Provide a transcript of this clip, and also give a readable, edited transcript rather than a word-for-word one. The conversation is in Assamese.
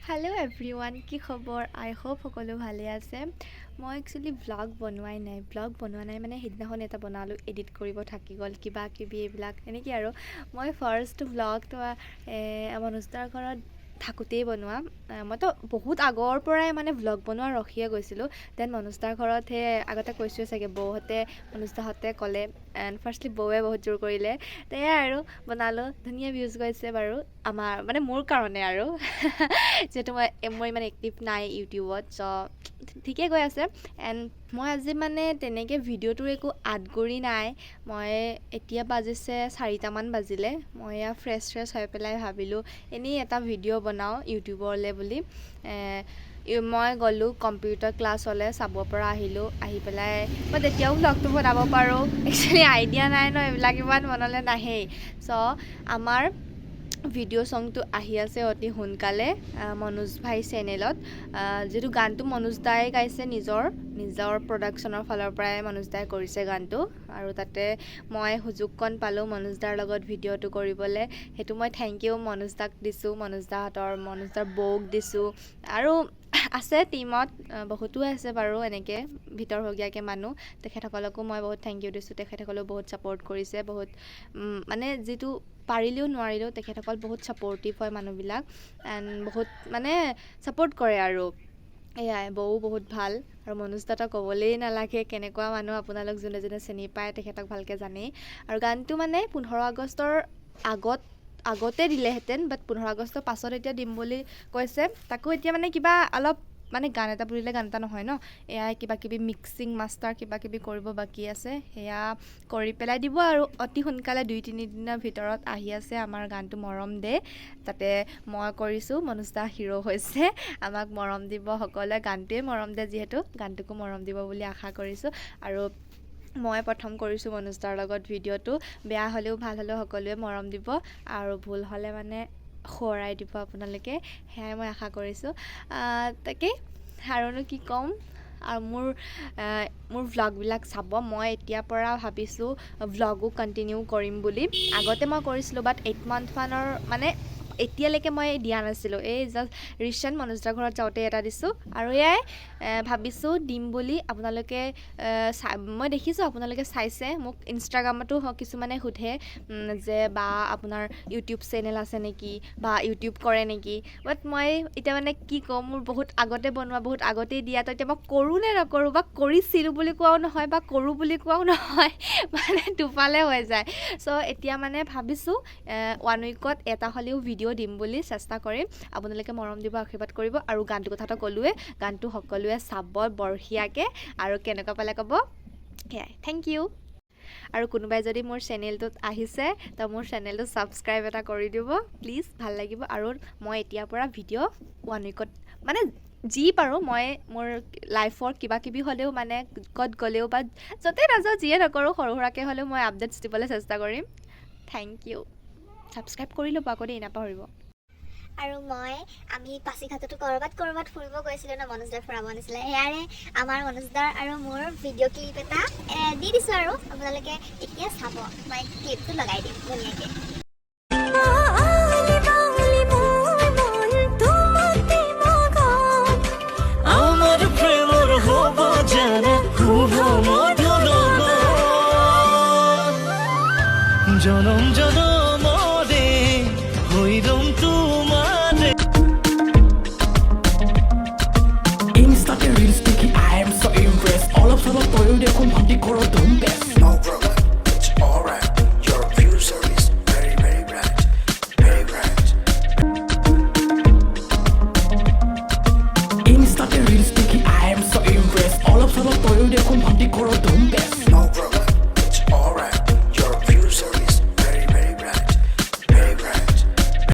হেল্ল' এভৰিৱান, কি খবৰ? আই হোপ সকলো ভালে আছে। মই একচুৱেলি ব্লগ বনোৱা নাই মানে সেইদিনাখন এটা বনালোঁ, এডিট কৰিব থাকি গ'ল, কিবা কিবি এইবিলাক এনেকৈ আৰু। মই ফাৰ্ষ্ট ব্লগটো মনুজদাৰ ঘৰত থাকোঁতেই বনোৱা। মইতো বহুত আগৰ পৰাই মানে ব্লগ বনোৱা ৰখিয়ে গৈছিলোঁ। দেন মনুজদাৰ ঘৰত আগতে কৈছোঁৱে চাগে, বৌহঁতে মনুজদাহঁতে ক'লে, এণ্ড ফাৰ্ষ্টলি বৌৱে বহুত জোৰ কৰিলে। সেয়াই আৰু বনালোঁ, ধুনীয়া ভিউজ গৈছে বাৰু আমাৰ মানে মোৰ কাৰণে আৰু যিহেতু মই ইমান এক্টিভ নাই ইউটিউবত, চ' ঠিকেই গৈ আছে। এণ্ড মই আজি মানে তেনেকৈ ভিডিঅ'টোৰ একো আদগৰি নাই। মই এতিয়া বাজিছে 4টামান বাজিলে। মই এয়া ফ্ৰেছ হৈ পেলাই ভাবিলোঁ এনেই এটা ভিডিঅ' বনাওঁ ইউটিউবৰলৈ বুলি। মই গ'লোঁ কম্পিউটাৰ ক্লাছলৈ, চাব পৰা আহিলোঁ। আহি পেলাই মই তেতিয়াও ব্লগটো বনাব পাৰোঁ। একচুৱেলি আইডিয়া নাই ন, এইবিলাক ইমান মনলৈ নাহেই। চ' আমাৰ ভিডিঅ' ছংটো আহি আছে অতি সোনকালে মনুজভাই চেনেলত। যিটো গানটো মনুজদাই গাইছে, নিজৰ প্ৰডাকশ্যনৰ ফালৰ পৰাই মনুজদাই কৰিছে গানটো। আৰু তাতে মই সুযোগকণ পালোঁ মনুজদাৰ লগত ভিডিঅ'টো কৰিবলৈ। সেইটো মই থেংক ইউ মনুজদাক দিছোঁ, মনুজদাৰ বৌক দিছোঁ। আৰু আছে টীমত বহুতো আছে বাৰু এনেকৈ ভিতৰভগীয়াকৈ মানুহ, তেখেতসকলকো মই বহুত থেংক ইউ দিছোঁ। তেখেতসকলেও বহুত ছাপৰ্ট কৰিছে, বহুত মানে যিটো পাৰিলেও নোৱাৰিলেও তেখেতসকল বহুত ছাপৰ্টিভ হয় মানুহবিলাক, এণ্ড বহুত মানে ছাপৰ্ট কৰে আৰু। এয়াই, বৌ বহুত ভাল। আৰু মনুজদাটো ক'বলেই নালাগে, কেনেকুৱা মানুহ, আপোনালোক যোনে চিনি পায় তেখেতক ভালকৈ জানেই। আৰু গানটো মানে 15 আগষ্টৰ আগতে দিলেহেঁতেন, বাট 15 আগষ্টৰ পাছত এতিয়া দিম বুলি কৈছে। তাকো এতিয়া মানে কিবা অলপ মানে গান এটা বুলিলে গান এটা নহয় ন, এয়াই কিবা কিবি মিক্সিং মাষ্টাৰ কিবা কিবি কৰিব বাকী আছে, সেয়া কৰি পেলাই দিব আৰু অতি সোনকালে 2-3 দিনৰ ভিতৰত আহি আছে আমাৰ গানটো মৰম দে। তাতে মই কৰিছোঁ, মনুজদা হিৰ' হৈছে, আমাক মৰম দিব সকলোৱে। গানটোৱে মৰম দে যিহেতু, গানটোকো মৰম দিব বুলি আশা কৰিছোঁ। আৰু মই প্ৰথম কৰিছোঁ মনুজদাৰ লগত ভিডিঅ'টো, বেয়া হ'লেও ভাল হ'লেও সকলোৱে মৰম দিব, আৰু ভুল হ'লে মানে সোঁৱৰাই দিব আপোনালোকে, সেয়াই মই আশা কৰিছোঁ। তাকেই আৰুনো কি ক'ম। আৰু মোৰ ভ্লগবিলাক চাব। মই এতিয়াৰ পৰা ভাবিছোঁ ভ্লগো কণ্টিনিউ কৰিম বুলি। আগতে মই কৰিছিলোঁ, বাট 8 মান্থমানৰ মানে এতিয়ালৈকে মই দিয়া নাছিলোঁ। এই জাষ্ট ৰিচেণ্ট মনুজদাৰ ঘৰত যাওঁতে এটা দিছোঁ, আৰু এয়াই ভাবিছোঁ দিম বুলি। আপোনালোকে মই দেখিছোঁ আপোনালোকে চাইছে, মোক ইনষ্টাগ্ৰামতো কিছুমানে সোধে যে বা আপোনাৰ ইউটিউব চেনেল আছে নেকি, বা ইউটিউব কৰে নেকি। বাট মই এতিয়া মানে কি ক'ম, মোৰ বহুত আগতে বনোৱা, বহুত আগতেই দিয়া, তো এতিয়া মই কৰোঁ নে নকৰোঁ, বা কৰিছিলোঁ বুলি কোৱাও নহয় বা কৰোঁ বুলি কোৱাও নহয়, মানে দুফালে হৈ যায়। চ' এতিয়া মানে ভাবিছোঁ 1 উইকত এটা হ'লেও ভিডিঅ' দিম বুলি চেষ্টা কৰিম। আপোনালোকে মৰম দিব, আশীৰ্বাদ কৰিব। আৰু গানটোৰ কথাটো ক'লোৱে, গানটো সকলোৱে চাব বঢ়িয়াকৈ, আৰু কেনেকুৱা পালে ক'ব। সেয়াই, থেংক ইউ। আৰু কোনোবাই যদি মোৰ চেনেলটোত আহিছে, তো মোৰ চেনেলটো ছাবস্ক্ৰাইব এটা কৰি দিব প্লিজ, ভাল লাগিব। আৰু মই এতিয়াৰ পৰা ভিডিঅ' 1 উইকত মানে যি পাৰোঁ, মই মোৰ লাইফৰ কিবা কিবি হ'লেও মানে ক'ত গ'লেও বা য'তেই নাযাওঁ, যিয়ে নকৰোঁ, সৰু সুৰাকৈ হ'লেও মই আপডেটছ দিবলৈ চেষ্টা কৰিম। Thank U. ছাবস্ক্ৰাইব কৰি ল'ব আকৌ দেই, নাপাহৰিব। আৰু আমি পাছিঘাটতো ক'ৰবাত ফুৰিব গৈছিলোঁ ন, মনুজদাৰ ফুৰাব আনিছিলে। সেয়াৰে আমাৰ মনুজদাৰ আৰু মোৰ ভিডিঅ' ক্লিপ এটা দি দিছোঁ, আৰু আপোনালোকে এতিয়া চাব। মই ক্লিপটো লগাই দিম ধুনীয়াকৈ। জনম জনমৰে হৈৰম তোমাৰে। Insta reels sticky, I am so impressed. All of sudden তয়ো দেখোন ভান্তি কৰোঁ তুম best. No problem, it's alright. Your future is very, very bright, very bright. Insta reels sticky, I am so impressed. All of sudden তয়ো দেখোন ভান্তি কৰোঁ তুম